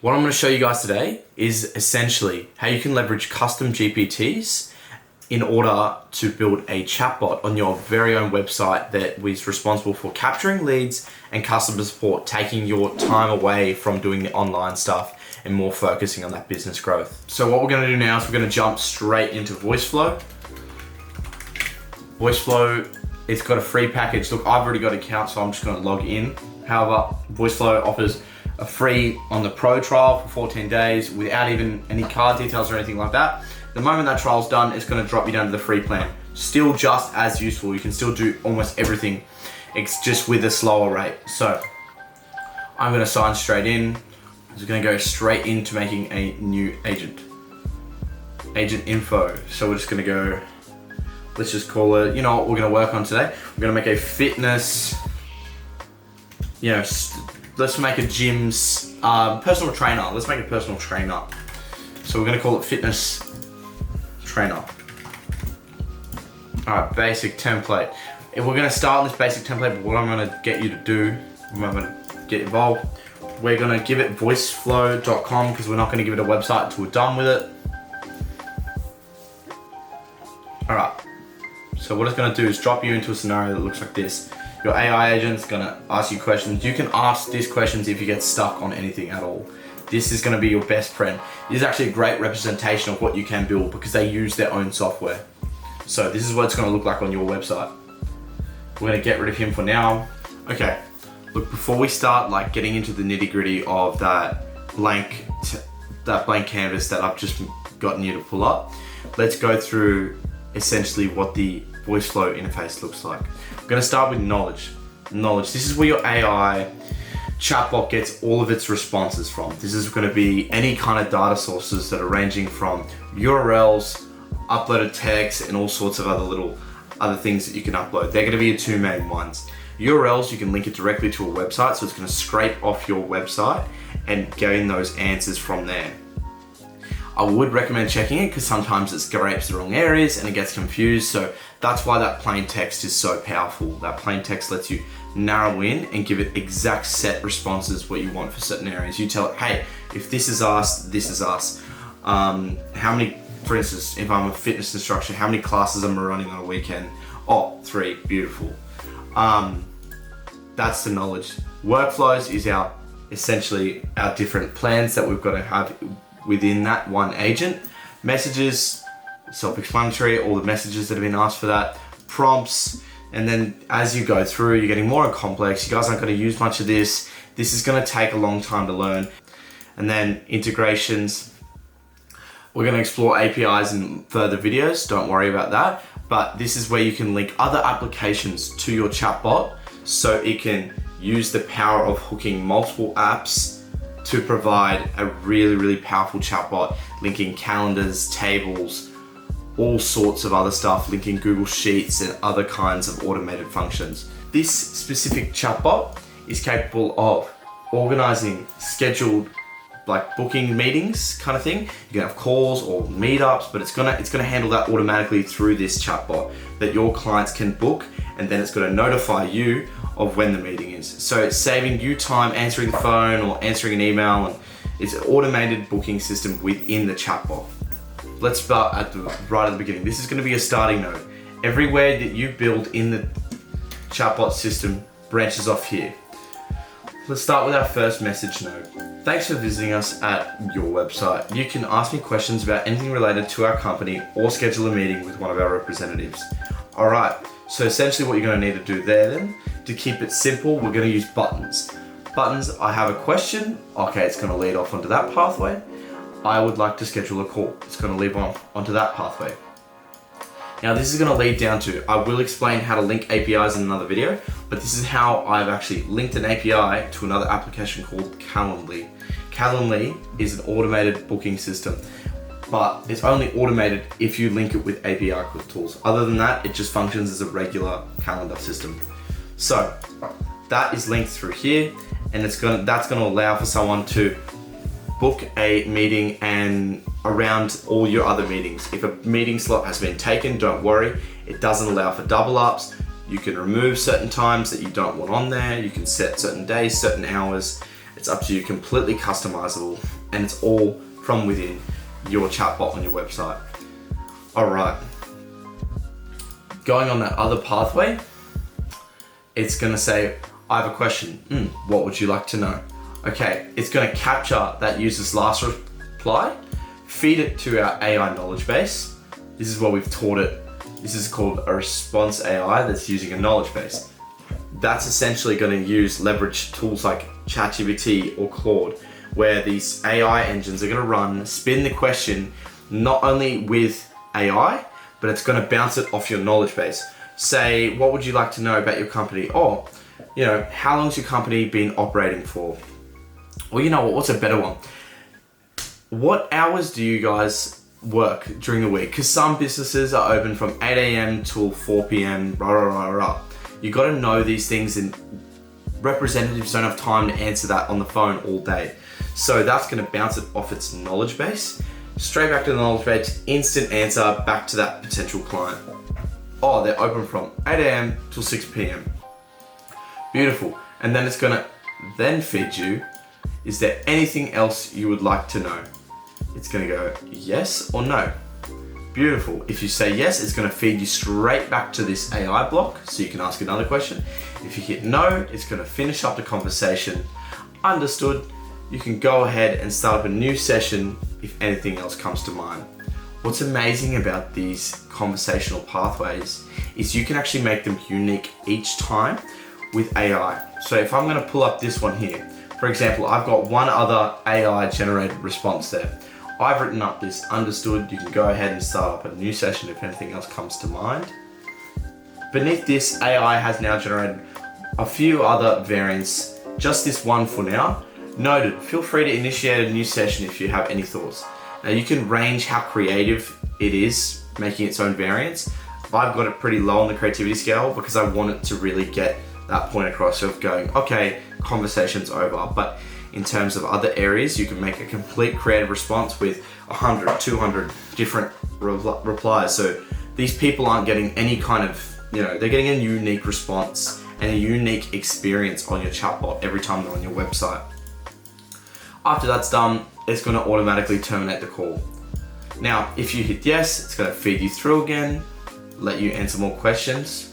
What I'm going to show you guys today is essentially how you can leverage custom GPTs in order to build a chatbot on your very own website that is responsible for capturing leads and customer support, taking your time away from doing the online stuff and more focusing on that business growth. So what we're going to do now is we're going to jump straight into VoiceFlow. VoiceFlow, it's got a free package. Look, I've already got an account, so I'm just going to log in. However, VoiceFlow offers a free on the pro trial for 14 days without even any card details or anything like that. The moment that trial's done, it's going to drop you down to the free plan. Still just as useful. You can still do almost everything. It's just with a slower rate. So I'm going to sign straight in. I'm just going to go straight into making a new agent. Agent info. So we're just going to go, let's just call it, you know what we're going to work on today? We're going to make a fitness, let's make a gym's personal trainer. Let's make a personal trainer. So we're going to call it fitness trainer. All right, basic template. If we're going to start on this basic template, but what I'm going to get you to do, I'm going to get involved. We're going to give it voiceflow.com because we're not going to give it a website until we're done with it. All right. So what it's going to do is drop you into a scenario that looks like this. Your AI agent's going to ask you questions. You can ask these questions if you get stuck on anything at all. This is going to be your best friend. This is actually a great representation of what you can build because they use their own software. So this is what it's going to look like on your website. We're going to get rid of him for now. Okay, look, before we start getting into the nitty gritty of that blank canvas that I've just gotten you to pull up, let's go through essentially what the VoiceFlow interface looks like. We're going to start with knowledge. This is where your AI chatbot gets all of its responses from. This is going to be any kind of data sources that are ranging from URLs, uploaded text, and all sorts of other things that you can upload. They're going to be your two main ones. URLs, you can link it directly to a website, so it's going to scrape off your website and gain those answers from there. I would recommend checking it because sometimes it scrapes the wrong areas and it gets confused. So that's why that plain text is so powerful. That plain text lets you narrow in and give it exact set responses what you want for certain areas. You tell it, hey, if this is us, this is us. How many, for instance, if I'm a fitness instructor, how many classes am I running on a weekend? Oh, 3, beautiful. That's the knowledge. Workflows is essentially our different plans that we've got to have within that one agent. Messages, self-explanatory, all the messages that have been asked for that. Prompts, and then as you go through, you're getting more complex. You guys aren't going to use much of this. This is going to take a long time to learn. And then integrations. We're going to explore APIs in further videos. Don't worry about that. But this is where you can link other applications to your chatbot so it can use the power of hooking multiple apps to provide a really, really powerful chatbot, linking calendars, tables, all sorts of other stuff, linking Google Sheets and other kinds of automated functions. This specific chatbot is capable of organizing scheduled booking meetings kind of thing. You can have calls or meetups, but it's gonna handle that automatically through this chatbot that your clients can book, and then it's gonna notify you of when the meeting is. So it's saving you time answering the phone or answering an email, and it's an automated booking system within the chatbot. Let's start right at the beginning. This is gonna be a starting node. Everywhere that you build in the chatbot system branches off here. Let's start with our first message node. Thanks for visiting us at your website. You can ask me questions about anything related to our company or schedule a meeting with one of our representatives. All right, so essentially what you're gonna need to do there then, to keep it simple, we're gonna use buttons. Buttons, I have a question. Okay, it's gonna lead off onto that pathway. I would like to schedule a call. It's gonna lead onto that pathway. Now this is going to lead down to, I will explain how to link APIs in another video, but this is how I've actually linked an API to another application called Calendly. Calendly is an automated booking system, but it's only automated if you link it with API tools. Other than that, it just functions as a regular calendar system. So that is linked through here, and that's going to allow for someone to book a meeting and around all your other meetings. If a meeting slot has been taken, don't worry, it doesn't allow for double ups. You can remove certain times that you don't want on there. You can set certain days, certain hours, It's up to you, completely customizable, and it's all from within your chatbot on your website. All right, going on that other pathway, it's gonna say, I have a question, what would you like to know? Okay, it's gonna capture that user's last reply, feed it to our AI knowledge base. This is what we've taught it. This is called a response AI that's using a knowledge base. That's essentially gonna leverage tools like ChatGPT or Claude, where these AI engines are gonna run, spin the question, not only with AI, but it's gonna bounce it off your knowledge base. Say, what would you like to know about your company? Oh, how long's your company been operating for? Well, you know what, what's a better one? What hours do you guys work during the week? Because some businesses are open from 8 a.m. till 4 p.m. You got to know these things, and representatives don't have time to answer that on the phone all day. So that's going to bounce it off its knowledge base, straight back to the knowledge base, instant answer back to that potential client. Oh, they're open from 8 a.m. till 6 p.m. Beautiful. And then it's going to then feed you, is there anything else you would like to know? It's going to go yes or no. Beautiful. If you say yes, it's going to feed you straight back to this AI block, so you can ask another question. If you hit no, it's going to finish up the conversation. Understood. You can go ahead and start up a new session if anything else comes to mind. What's amazing about these conversational pathways is you can actually make them unique each time with AI. So if I'm going to pull up this one here, for example, I've got one other AI generated response there. I've written up this, understood. You can go ahead and start up a new session if anything else comes to mind. Beneath this, AI has now generated a few other variants, just this one for now. Noted, feel free to initiate a new session if you have any thoughts. Now you can range how creative it is, making its own variants. I've got it pretty low on the creativity scale because I want it to really get that point across of going, okay, conversation's over. But in terms of other areas, you can make a complete creative response with 100, 200 different replies. So these people aren't getting any kind of, they're getting a unique response and a unique experience on your chatbot every time they're on your website. After that's done, it's going to automatically terminate the call. Now, if you hit yes, it's going to feed you through again, let you answer more questions.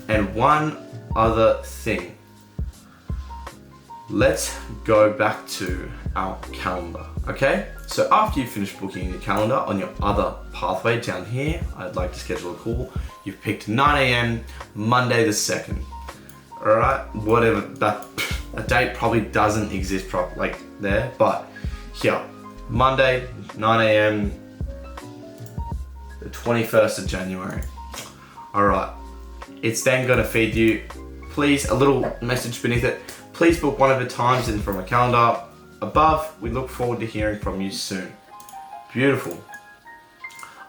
And one other thing, let's go back to our calendar, okay? So after you finish booking your calendar on your other pathway down here, I'd like to schedule a call. You've picked 9 a.m. Monday the 2nd. All right, whatever, that a date probably doesn't exist there, but here, Monday, 9 a.m., the 21st of January. All right, it's then gonna feed you, please, a little message beneath it. Please book one of the times in from a calendar above. We look forward to hearing from you soon. Beautiful.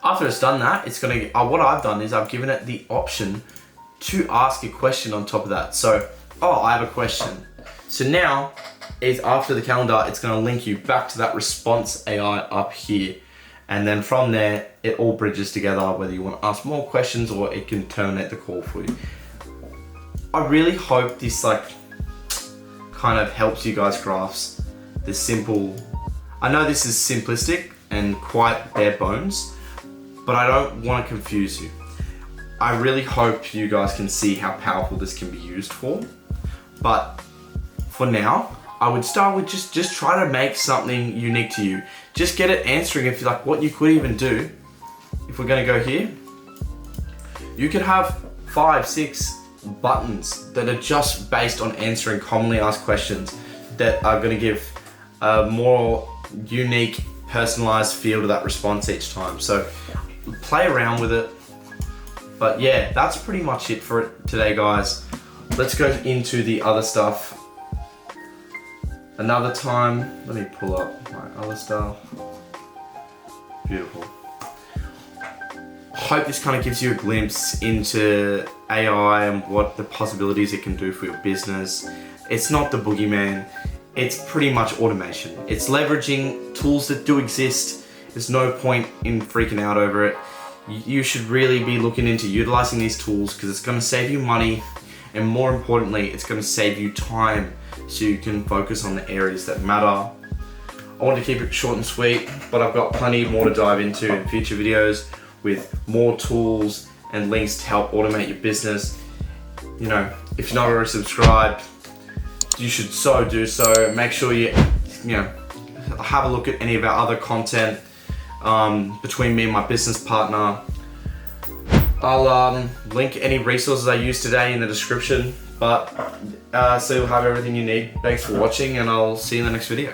After it's done that, it's gonna, what I've done is I've given it the option to ask a question on top of that. So, I have a question. So now, after the calendar, it's gonna link you back to that response AI up here. And then from there, it all bridges together, whether you want to ask more questions or it can terminate the call for you. I really hope this kind of helps you guys grasp the simple, I know this is simplistic and quite bare bones, but I don't want to confuse you. I really hope you guys can see how powerful this can be used for. But for now, I would start with just try to make something unique to you. Just get it answering if you like what you could even do. If we're gonna go here, you could have 5, 6 buttons that are just based on answering commonly asked questions that are gonna give a more unique, personalized feel to that response each time. So play around with it. But yeah, that's pretty much it for it today, guys. Let's go into the other stuff another time. Let me pull up my other stuff. Beautiful. Hope this kind of gives you a glimpse into AI and what the possibilities it can do for your business. It's not the boogeyman. It's pretty much automation. It's leveraging tools that do exist. There's no point in freaking out over it. You should really be looking into utilizing these tools because it's going to save you money and more importantly, it's going to save you time so you can focus on the areas that matter. I want to keep it short and sweet, but I've got plenty more to dive into in future videos with more tools and links to help automate your business. You know, if you're not already subscribed, you should so do so. Make sure you have a look at any of our other content between me and my business partner. I'll link any resources I used today in the description, but so you'll have everything you need. Thanks for watching, and I'll see you in the next video.